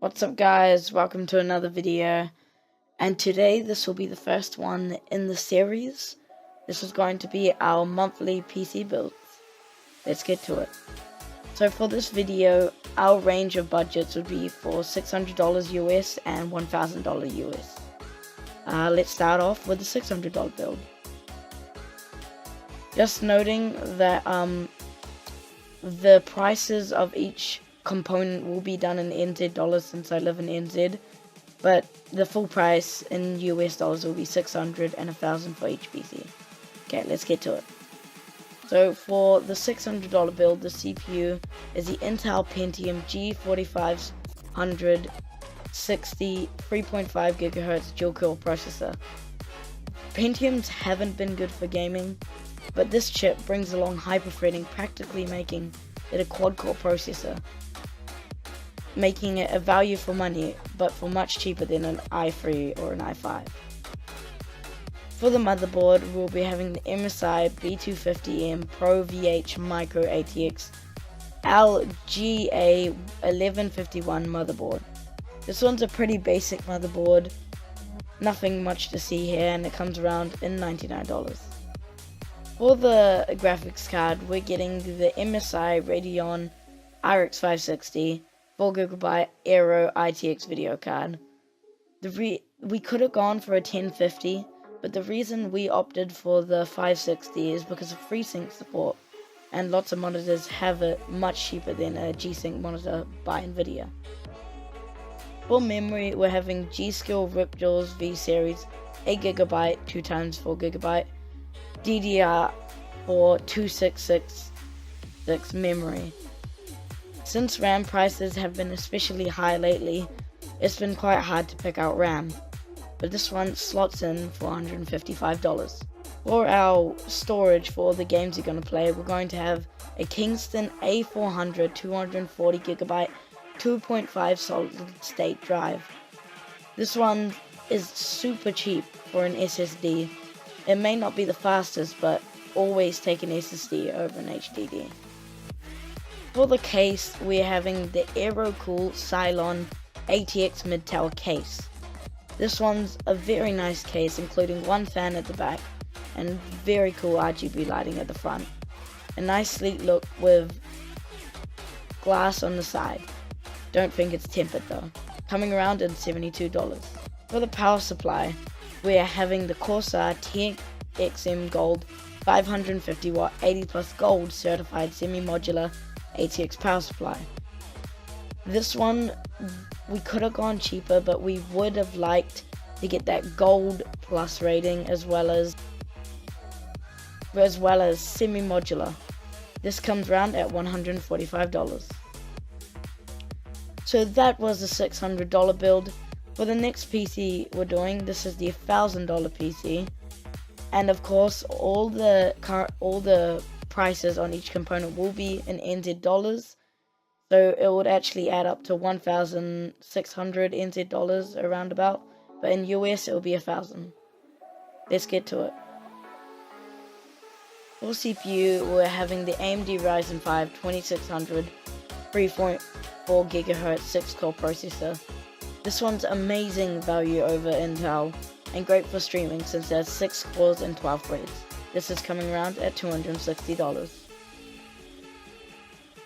What's up guys, welcome to another video, and today this will be the first one in the series. This is going to be our monthly PC builds. Let's get to it. So for this video, our range of budgets would be for $600 US and $1,000 US. Let's start off with the $600 build. Just noting that the prices of each component will be done in NZ dollars since I live in NZ, but the full price in US dollars will be 600 and 1,000 for each PC. Okay, let's get to it. So for the $600 build, the CPU is the Intel Pentium G4500 3.5 GHz dual-core processor. Pentiums haven't been good for gaming, but this chip brings along hyper-threading, practically making it a quad-core processor, making it a value for money, but for much cheaper than an i3 or an i5. For the motherboard, we'll be having the MSI B250M Pro VH Micro ATX LGA1151 motherboard. This one's a pretty basic motherboard, nothing much to see here, and it comes around in $99. For the graphics card, we're getting the MSI Radeon RX 560 4GB Aero ITX video card. We could have gone for a 1050, but the reason we opted for the 560 is because of FreeSync support, and lots of monitors have it much cheaper than a G-Sync monitor by Nvidia. For memory, we're having G-Skill Ripjaws V Series 8GB 2x4GB DDR4 2666 memory. Since RAM prices have been especially high lately, it's been quite hard to pick out RAM, but this one slots in for $155. For our storage for the games you're going to play, we're going to have a Kingston A400 240GB 2.5 solid state drive. This one is super cheap for an SSD. It may not be the fastest, but always take an SSD over an HDD. For the case, we're having the Aerocool Cylon ATX mid-tower case. This one's a very nice case, including one fan at the back and very cool RGB lighting at the front. A nice sleek look with glass on the side. Don't think it's tempered though. Coming around in $72. For the power supply, we are having the Corsair TXM Gold 550 watt 80 plus gold certified semi-modular ATX power supply. This one, we could have gone cheaper, but we would have liked to get that gold plus rating as well as semi-modular. This comes around at $145. So that was the $600 build. For the next PC we're doing, this is the $1,000 PC, and of course all the prices on each component will be in NZ dollars, so it would actually add up to 1,600 NZ dollars around about, but in US it will be 1,000. Let's get to it. For CPU, we're having the AMD Ryzen 5 2600 3.4 GHz 6-core processor. This one's amazing value over Intel and great for streaming since it has 6 cores and 12 threads. This is coming around at $260.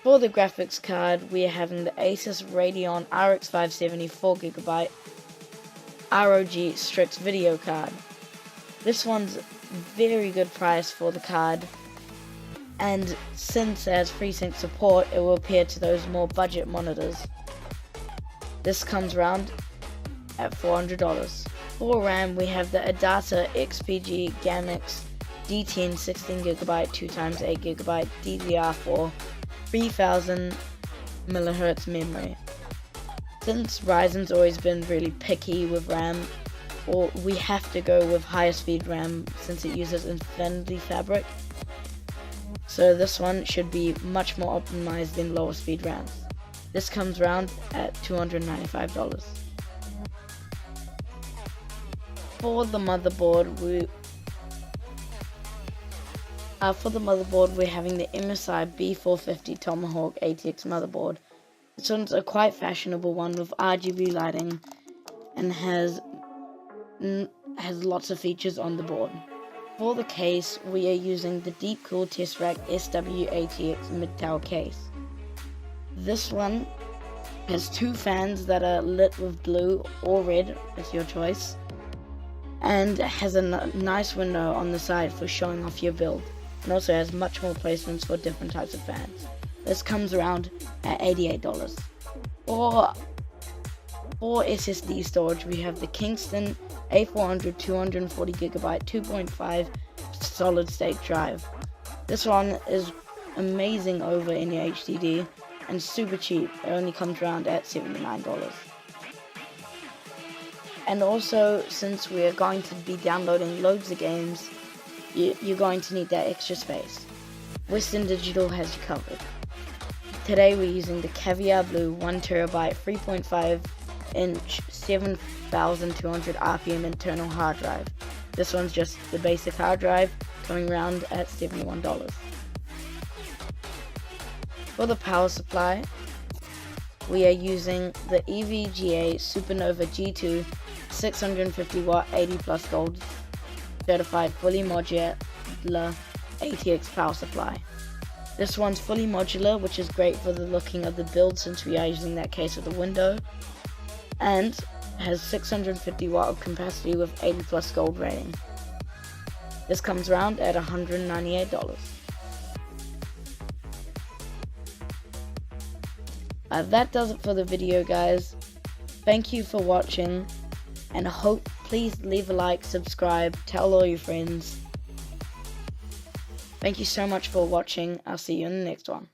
For the graphics card, we are having the Asus Radeon RX 570 4GB ROG Strix video card. This one's very good price for the card, and since it has FreeSync support, it will appeal to those more budget monitors. This comes around at $400. For RAM, we have the Adata XPG Gamix D10 16GB 2x8GB DDR4 3000 MHz memory. Since Ryzen's always been really picky with RAM, or we have to go with higher speed RAM since it uses Infinity Fabric. So this one should be much more optimized than lower speed RAMs. This comes around at $295. For the motherboard, we're having the MSI B450 Tomahawk ATX motherboard This one's a quite fashionable one with RGB lighting and has lots of features on the board. For the case, we are using the Deepcool Tesseract SW-ATX mid-tower case. This one has two fans that are lit with blue or red, it's your choice, and has a nice window on the side for showing off your build, and also has much more placements for different types of fans. This comes around at $88. For SSD storage, we have the Kingston A400 240GB 2.5 solid state drive. This one is amazing over any HDD and super cheap. It only comes around at $79. And also, since we are going to be downloading loads of games, you're going to need that extra space. Western Digital has you covered. Today we're using the Caviar Blue 1TB 3.5-inch 7200 RPM internal hard drive. This one's just the basic hard drive, coming around at $71. For the power supply, we are using the EVGA Supernova G2 650W 80+ gold certified fully modular ATX power supply. This one's fully modular, which is great for the looking of the build since we are using that case with a window, and has 650W of capacity with 80+ gold rating. This comes around at $198. That does it for the video, guys. Thank you for watching, and please leave a like, subscribe, tell all your friends. Thank you so much for watching. I'll see you in the next one.